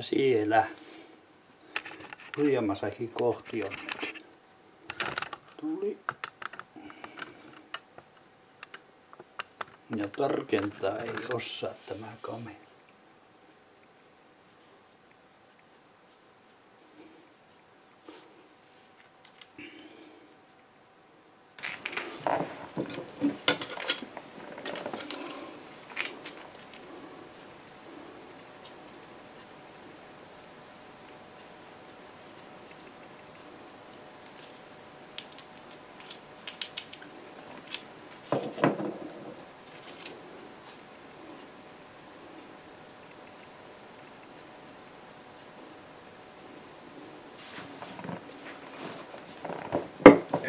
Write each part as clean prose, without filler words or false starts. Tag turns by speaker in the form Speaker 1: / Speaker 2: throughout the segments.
Speaker 1: siellä Urjamäki kohti on nyt. Tuli. Ja tarkentaa ei osaa tämä kamera.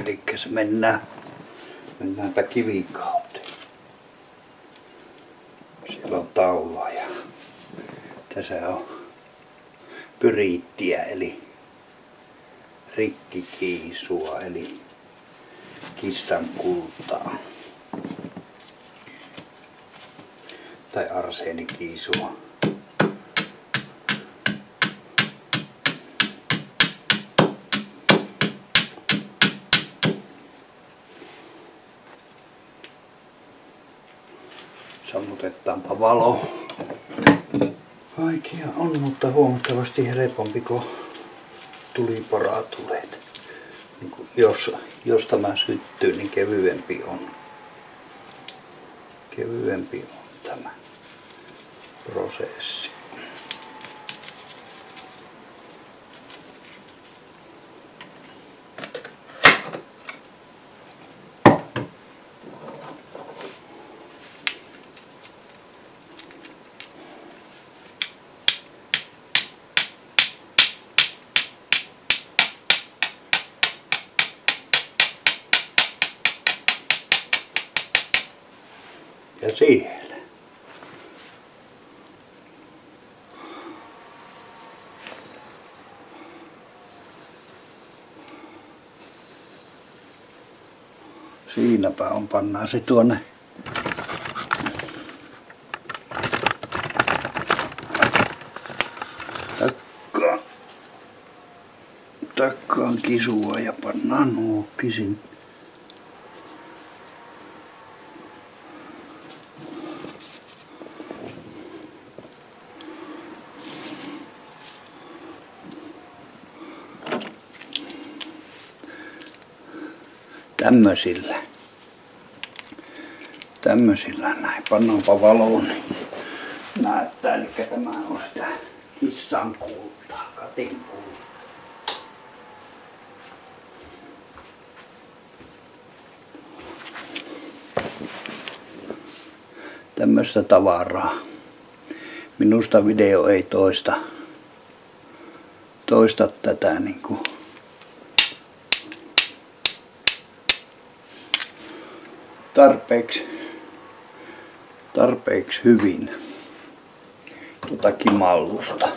Speaker 1: Elikkäs mennäänpä kivikauteen. Siellä on taulua ja tässä on pyriittiä eli rikkikiisua eli kissan kultaa tai arseenikiisua. Sammutetaanpa valo. Vaikea on, mutta huomattavasti helpompi kuin tuliporatulet. Niin jos tämä syttyy, niin kevyempi on. Kevyempi on tämä prosessi. Ja siellä. Siinäpä on, pannaan se tuonne takkaan kisua ja pannaan nuukkisin. Tämmösillä näin. Pannaanpa valoon, niin näyttää. Eli tämä on sitä kissan kultaa, katin kultaa. Tämmöstä tavaraa. Minusta video ei toista tätä niinku. Tarpeeksi hyvin tuota kimallusta.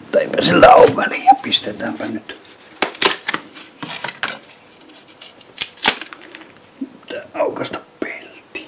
Speaker 1: Mutta eipä sillä ole väliä. Pistetäänpä nyt. Pitää aukaista pelti.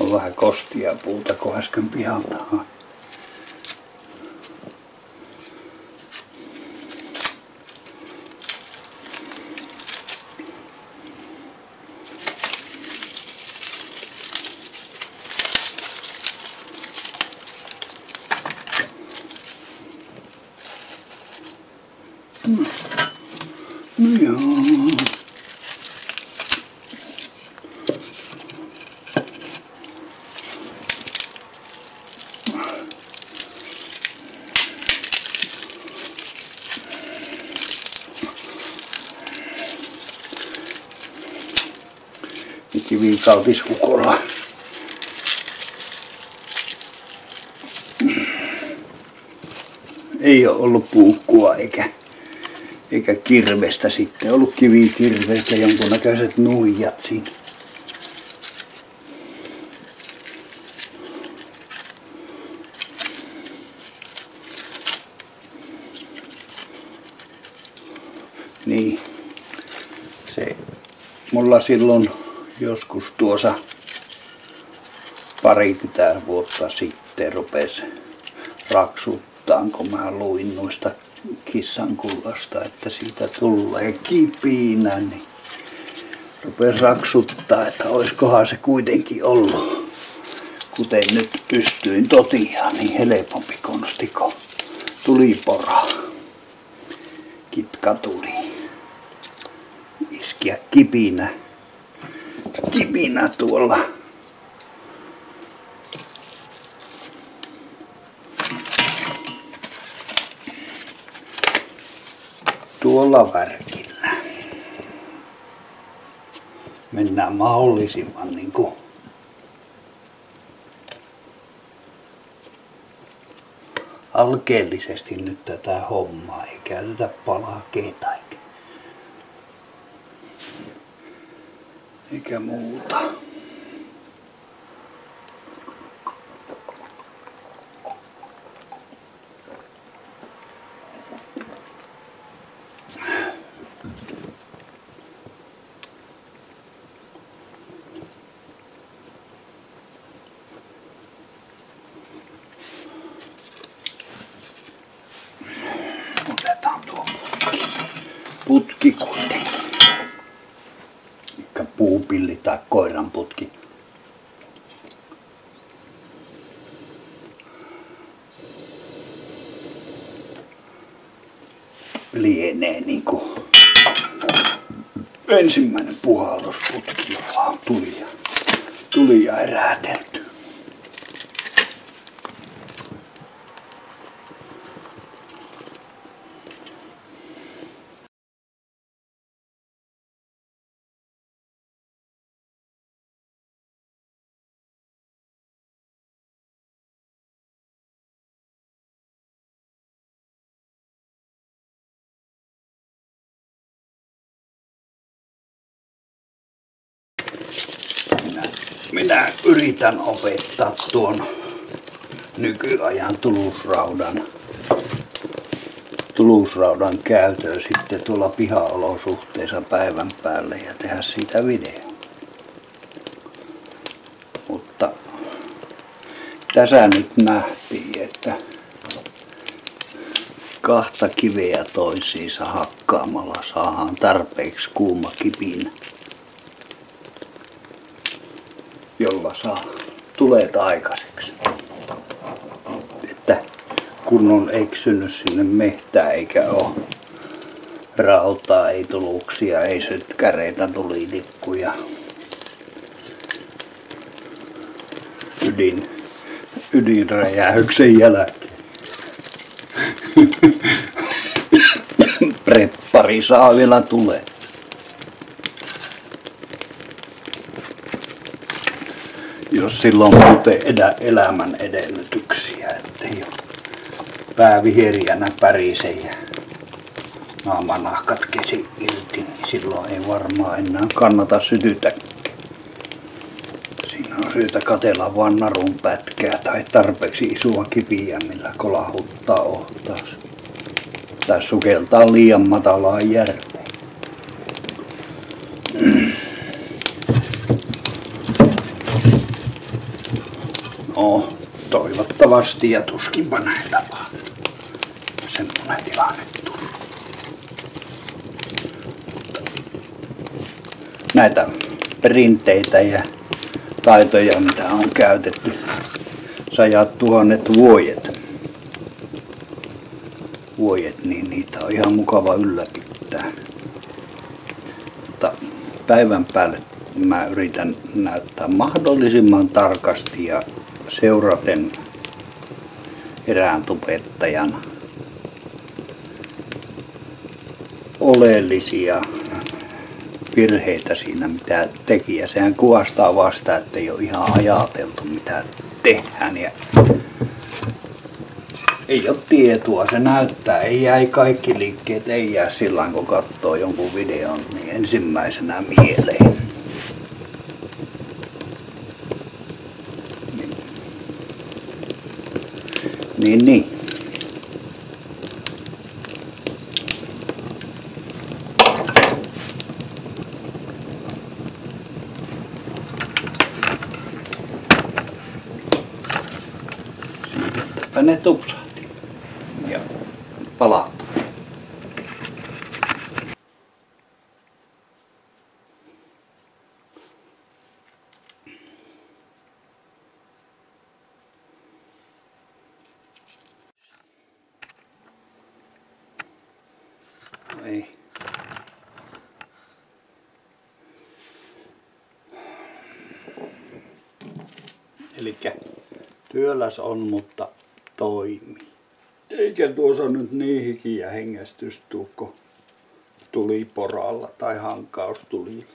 Speaker 1: On vähän kostia puuta, kun äsken pihalta hain. No joo. kivikaltisukolla. Ei ole ollut puukkua eikä kirvestä sitten. Ollut kivikirveitä, jonkunnäköiset nuijat siinä. Niin, se mulla silloin joskus tuossa parikymmentä vuotta sitten rupesi raksuttaan, kun mä luin noista kissankullasta, että siitä tulee kipinä, niin rupesi raksuttaa, että oiskohan se kuitenkin ollut, kuten nyt pystyin totiaan, niin helpompi konsti, kun tulipora. Kitka tuli. Iskeä kipinä tuolla. Tuolla värkillä. Mennään mahdollisimman niinku alkeellisesti nyt tätä hommaa, ei käytetä palakeita eikä muuta. Otetaan tuo putki kuitenkin. Eikä puupilli tai koiran putki. Lienee niinku ensimmäinen puhallusputki, vaan tuli ja erätelty. Minä yritän opettaa tuon nykyajan tulusraudan käytön sitten tuolla pihaolosuhteissa päivän päälle ja tehdä siitä video. Mutta tässä nyt nähtiin, että kahta kiveä toisiinsa hakkaamalla saadaan tarpeeksi kuuma kipinä, jolla saa tulet aikaiseksi. Että kun on eksynyt sinne mehtään eikä ole rautaa, ei tuluksia, ei sytkäreitä, tulitikkuja, ydinräjähyksen jälkeen. Preppari saa vielä tulee. Jos silloin muuten elämän edellytyksiä, ettei ole pää viheriänä pärise ja naamanahkat kesi irti, niin silloin ei varmaan enää kannata sytytä. Siinä on syytä katsella vaan narun pätkää tai tarpeeksi isoa kipiä, millä kolahuttaa ohtaus. Tai sukeltaa liian matalaan järveen. No, toivottavasti ja tuskinpa näin tapahtuu. Semmoinen tilanne tuli. Näitä perinteitä ja taitoja, mitä on käytetty 100 000 vuodet, niin niitä on ihan mukava ylläpitää. Mutta päivän päälle mä yritän näyttää mahdollisimman tarkasti ja seuraten erään tubettajan oleellisia virheitä siinä mitä teki. Ja sehän kuvastaa vasta, että ei ole ihan ajateltu mitä tehdään. Ja ei ole tietoa, se näyttää. Ei jäi kaikki liikkeet, ei jää sillä kun katsoo jonkun videon niin ensimmäisenä mieleen. Niin. Siitäpä ne tupsahti ja palataan. Ei. Elikkä työläs on, mutta toimii. Eikä tuossa nyt niin hiki ja hengästys tuu, kun tuli poralla tai hankaus tuli.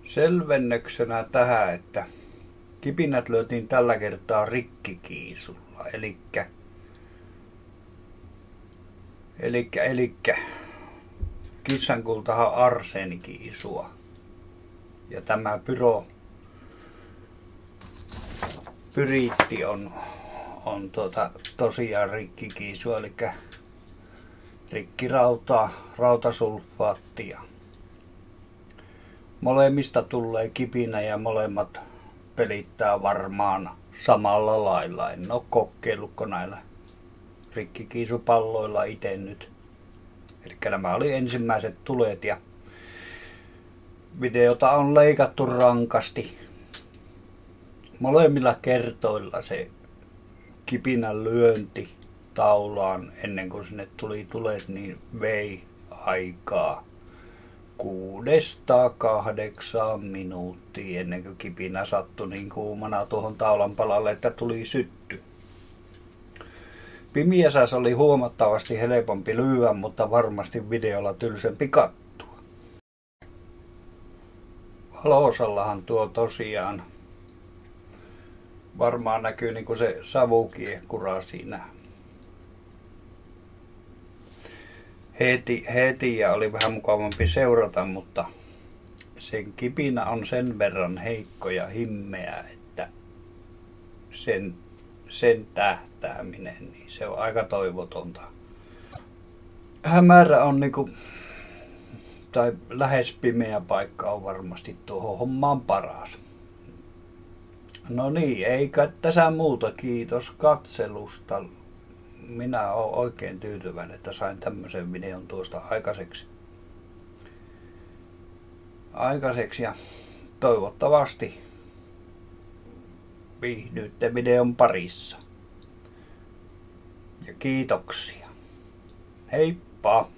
Speaker 1: Selvennyksenä tähän, että kipinät lyötiin tällä kertaa rikkikiisulla. Elikkä kissankultahan arseenikiisua. Ja tämä pyriitti on tosiaan rikkikiisua, eli rikkirautaa, rautasulfaattia. Molemmista tulee kipinä ja molemmat pelittää varmaan samalla lailla. En ole kokeillutko näillä rikkikiisupalloilla itse nyt. Eli nämä oli ensimmäiset tulet ja videota on leikattu rankasti. Molemmilla kertoilla se kipinän lyönti taulaan ennen kuin sinne tuli tulet, niin vei aikaa 6-8 minuuttia ennen kuin kipinä sattui niin kuumana tuohon taulan palalle, että tuli sytty. Pimiässä oli huomattavasti helpompi lyödä, mutta varmasti videolla tylsempi kattua. Valosallahan tuo tosiaan varmaan näkyy niin kuin se savukiehkura siinä. Heti ja oli vähän mukavampi seurata, mutta sen kipinä on sen verran heikko ja himmeä, että sen tähtääminen, niin se on aika toivotonta. Hämärä on niinku, tai lähes pimeä paikka on varmasti tuohon hommaan paras. No niin, eikä tässä muuta. Kiitos katselusta. Minä olen oikein tyytyväinen, että sain tämmöisen videon tuosta aikaiseksi ja toivottavasti viihdyitte videon parissa. Ja kiitoksia. Heippa!